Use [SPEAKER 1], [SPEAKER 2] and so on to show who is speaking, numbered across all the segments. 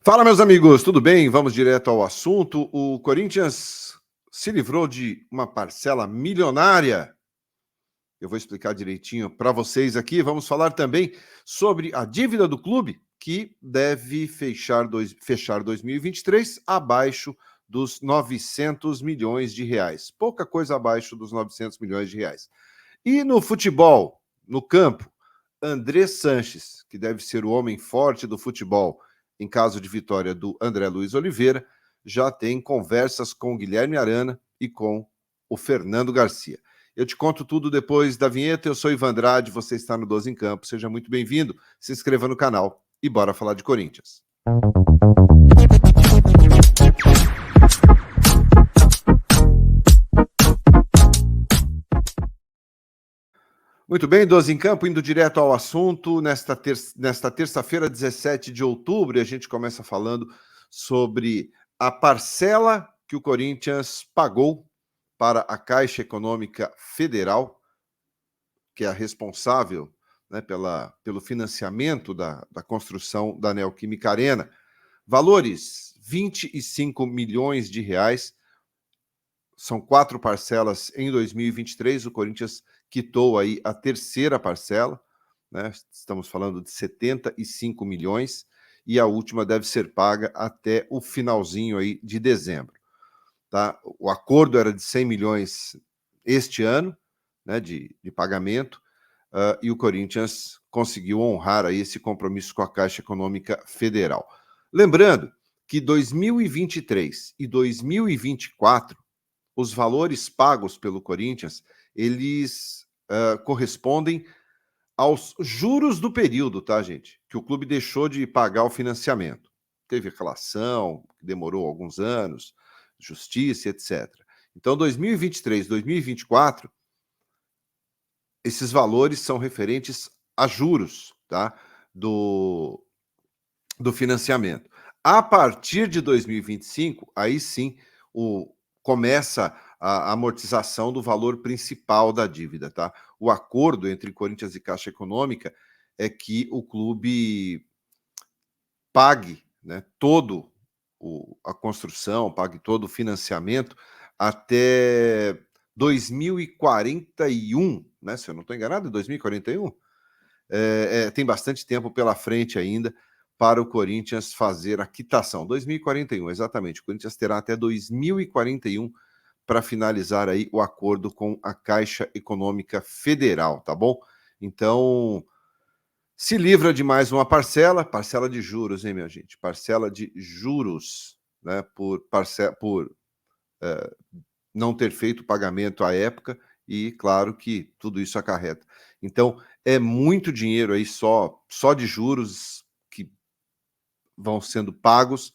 [SPEAKER 1] Fala, meus amigos, tudo bem? Vamos direto ao assunto. O Corinthians se livrou de uma parcela milionária. Eu vou explicar direitinho para vocês aqui. Vamos falar também sobre a dívida do clube, que deve fechar 2023 abaixo dos 900 milhões de reais. Pouca coisa abaixo dos 900 milhões de reais. E no futebol, no campo, André Sanches, que deve ser o homem forte do futebol em caso de vitória do André Luiz Oliveira, já tem conversas com o Guilherme Arana e com o Fernando Garcia. Eu te conto tudo depois da vinheta. Eu sou Ivan Andrade, você está no 12 em Campo. Seja muito bem-vindo, se inscreva no canal e bora falar de Corinthians. Muito bem, 12 em Campo, indo direto ao assunto. Nesta terça-feira, 17 de outubro, a gente começa falando sobre a parcela que o Corinthians pagou para a Caixa Econômica Federal, que é a responsável, né, pelo financiamento da construção da Neoquímica Arena. Valores, 25 milhões de reais. São 4 parcelas em 2023, o Corinthians quitou aí a terceira parcela, né? Estamos falando de 75 milhões, e a última deve ser paga até o finalzinho aí de dezembro, tá? O acordo era de 100 milhões este ano, né, de pagamento, e o Corinthians conseguiu honrar aí esse compromisso com a Caixa Econômica Federal. Lembrando que 2023 e 2024 os valores pagos pelo Corinthians, eles correspondem aos juros do período, tá, gente? Que o clube deixou de pagar o financiamento. Teve relação, demorou alguns anos, justiça, etc. Então, 2023, 2024, esses valores são referentes a juros, tá? Do financiamento. A partir de 2025, aí sim, começa a amortização do valor principal da dívida, tá? O acordo entre Corinthians e Caixa Econômica é que o clube pague, né, todo a construção, pague todo o financiamento até 2041, né? Se eu não estou enganado, 2041. Tem bastante tempo pela frente ainda para o Corinthians fazer a quitação. 2041, exatamente. O Corinthians terá até 2041 para finalizar aí o acordo com a Caixa Econômica Federal, tá bom? Então, se livra de mais uma parcela de juros, hein, minha gente? Parcela de juros, né, por não ter feito o pagamento à época, e claro que tudo isso acarreta. Então, é muito dinheiro aí só de juros que vão sendo pagos,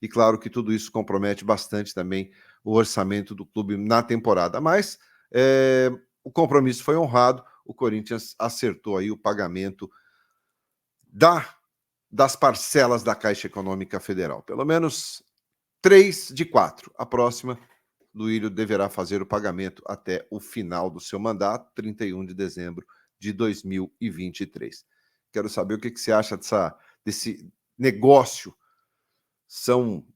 [SPEAKER 1] e claro que tudo isso compromete bastante também o orçamento do clube na temporada. Mas o compromisso foi honrado, o Corinthians acertou aí o pagamento das parcelas da Caixa Econômica Federal. Pelo menos 3 de 4. A próxima, Duílio deverá fazer o pagamento até o final do seu mandato, 31 de dezembro de 2023. Quero saber o que você acha desse negócio. São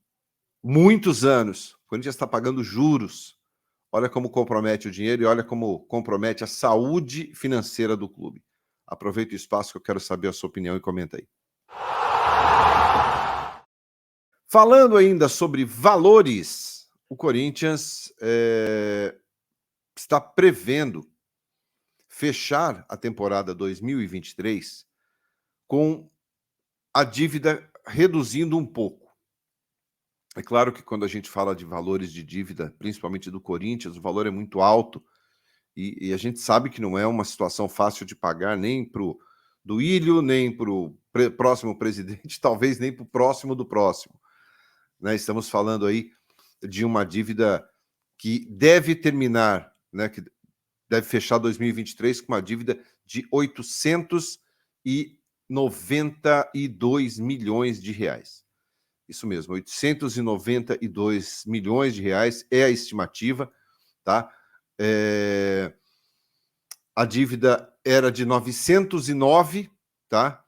[SPEAKER 1] muitos anos. O Corinthians está pagando juros. Olha como compromete o dinheiro e olha como compromete a saúde financeira do clube. Aproveita o espaço que eu quero saber a sua opinião e comenta aí. Falando ainda sobre valores, o Corinthians está prevendo fechar a temporada 2023 com a dívida reduzindo um pouco. É claro que quando a gente fala de valores de dívida, principalmente do Corinthians, o valor é muito alto, e a gente sabe que não é uma situação fácil de pagar nem para o Duílio, nem para o próximo presidente, talvez nem para o próximo do próximo, né? Estamos falando aí de uma dívida que deve terminar, né, que deve fechar 2023 com uma dívida de 892 milhões de reais. Isso mesmo, 892 milhões de reais é a estimativa, tá? A dívida era de 909, tá?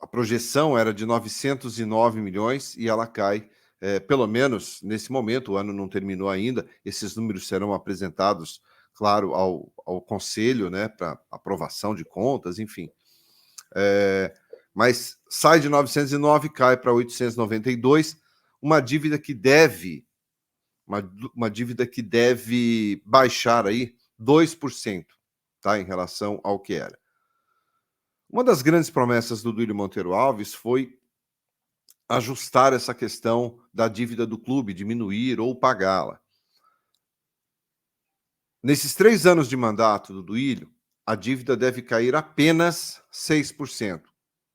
[SPEAKER 1] a projeção era de 909 milhões e ela cai, pelo menos nesse momento, o ano não terminou ainda, esses números serão apresentados, claro, ao Conselho, né, para aprovação de contas, enfim. Mas sai de 909, cai para 892, uma dívida que deve baixar aí 2%, tá, em relação ao que era. Uma das grandes promessas do Duílio Monteiro Alves foi ajustar essa questão da dívida do clube, diminuir ou pagá-la. Nesses 3 anos de mandato do Duílio, a dívida deve cair apenas 6%,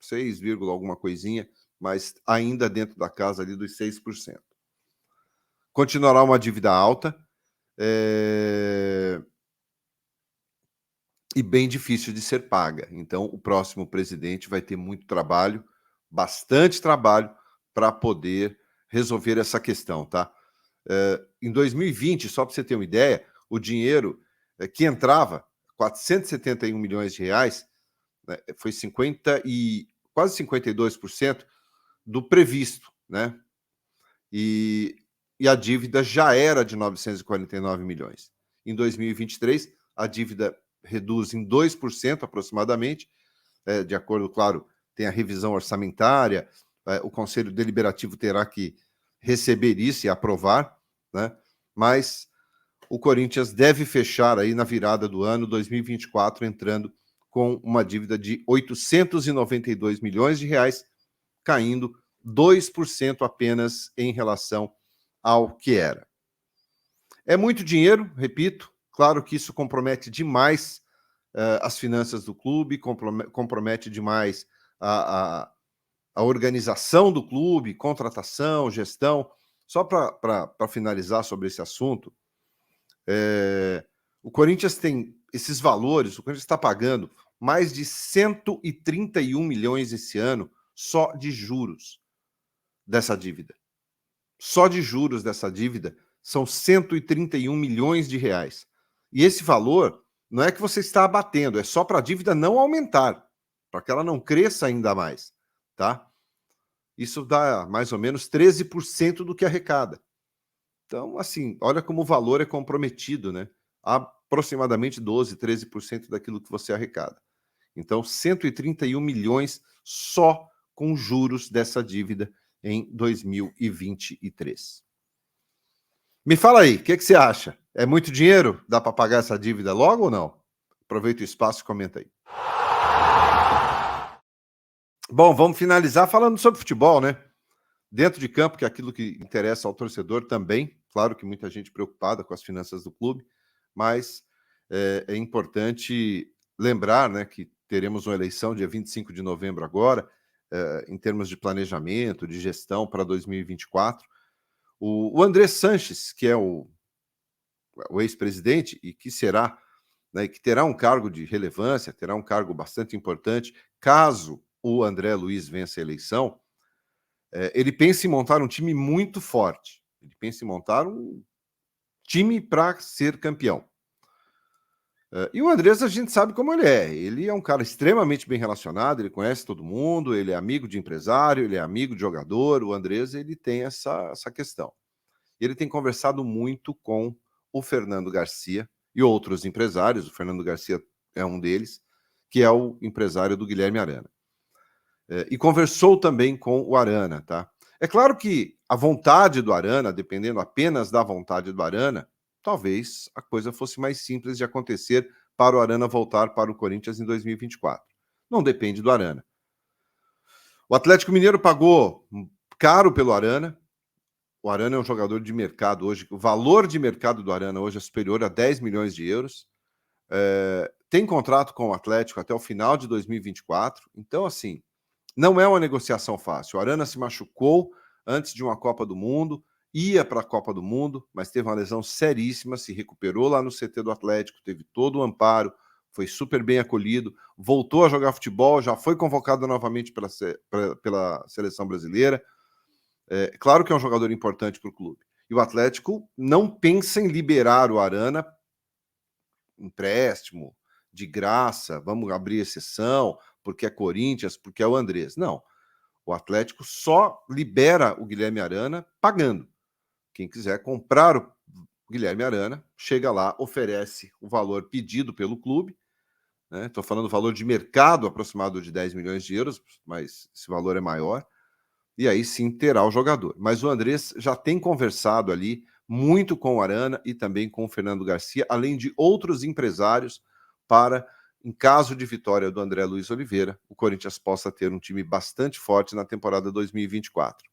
[SPEAKER 1] 6, alguma coisinha, mas ainda dentro da casa ali dos 6%. Continuará uma dívida alta, e bem difícil de ser paga. Então, o próximo presidente vai ter muito trabalho, bastante trabalho, para poder resolver essa questão, tá? Em 2020, só para você ter uma ideia, o dinheiro que entrava, 471 milhões de reais, né, foi quase 52% do previsto, né? E a dívida já era de 949 milhões. Em 2023, a dívida reduz em 2% aproximadamente, de acordo, claro, tem a revisão orçamentária, o Conselho Deliberativo terá que receber isso e aprovar, né? Mas o Corinthians deve fechar aí na virada do ano 2024 entrando com uma dívida de 892 milhões de reais, caindo 2% apenas em relação ao que era. É muito dinheiro, repito, claro que isso compromete demais as finanças do clube, compromete demais a organização do clube, contratação, gestão. Só para finalizar sobre esse assunto, o Corinthians tem esses valores, o Corinthians está pagando mais de 131 milhões esse ano só de juros dessa dívida. Só de juros dessa dívida são 131 milhões de reais. E esse valor não é que você está abatendo, é só para a dívida não aumentar, para que ela não cresça ainda mais, tá? Isso dá mais ou menos 13% do que arrecada. Então, assim, olha como o valor é comprometido, né? Aproximadamente 12, 13% daquilo que você arrecada. Então, 131 milhões só com juros dessa dívida em 2023. Me fala aí, o que você acha? É muito dinheiro? Dá para pagar essa dívida logo ou não? Aproveita o espaço e comenta aí. Bom, vamos finalizar falando sobre futebol, né? Dentro de campo, que é aquilo que interessa ao torcedor também. Claro que muita gente preocupada com as finanças do clube, mas é importante lembrar, né, que teremos uma eleição dia 25 de novembro agora, em termos de planejamento, de gestão para 2024. O André Sanches, que é o ex-presidente e que será, né, que terá um cargo de relevância, terá um cargo bastante importante, caso o André Luiz vença a eleição, ele pensa em montar um time muito forte. Ele pensa em montar um time para ser campeão. E o Andrés, a gente sabe como ele é. Ele é um cara extremamente bem relacionado, ele conhece todo mundo, ele é amigo de empresário, ele é amigo de jogador. O Andrés, ele tem essa questão. Ele tem conversado muito com o Fernando Garcia e outros empresários. O Fernando Garcia é um deles, que é o empresário do Guilherme Arana. E conversou também com o Arana, tá? É claro que a vontade do Arana, dependendo apenas da vontade do Arana, talvez a coisa fosse mais simples de acontecer para o Arana voltar para o Corinthians em 2024. Não depende do Arana. O Atlético Mineiro pagou caro pelo Arana. O Arana é um jogador de mercado hoje. O valor de mercado do Arana hoje é superior a 10 milhões de euros. Tem contrato com o Atlético até o final de 2024. Então, assim, não é uma negociação fácil. O Arana se machucou antes de uma Copa do Mundo, ia para a Copa do Mundo, mas teve uma lesão seríssima, se recuperou lá no CT do Atlético, teve todo o amparo, foi super bem acolhido, voltou a jogar futebol, já foi convocado novamente pela seleção brasileira. Claro que é um jogador importante para o clube. E o Atlético não pensa em liberar o Arana, empréstimo, de graça, vamos abrir exceção, porque é Corinthians, porque é o Andrés. Não. O Atlético só libera o Guilherme Arana pagando. Quem quiser comprar o Guilherme Arana, chega lá, oferece o valor pedido pelo clube. Estou falando do valor de mercado aproximado de 10 milhões de euros, mas esse valor é maior. E aí sim terá o jogador. Mas o Andrés já tem conversado ali muito com o Arana e também com o Fernando Garcia, além de outros empresários, para, em caso de vitória do André Luiz Oliveira, o Corinthians possa ter um time bastante forte na temporada 2024.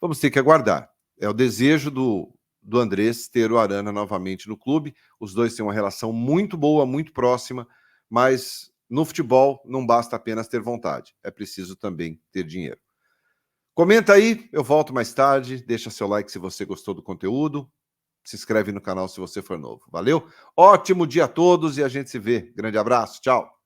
[SPEAKER 1] Vamos ter que aguardar. É o desejo do Andrés ter o Arana novamente no clube. Os dois têm uma relação muito boa, muito próxima, mas no futebol não basta apenas ter vontade, é preciso também ter dinheiro. Comenta aí, eu volto mais tarde, deixa seu like se você gostou do conteúdo, se inscreve no canal se você for novo. Valeu? Ótimo dia a todos e a gente se vê. Grande abraço, tchau!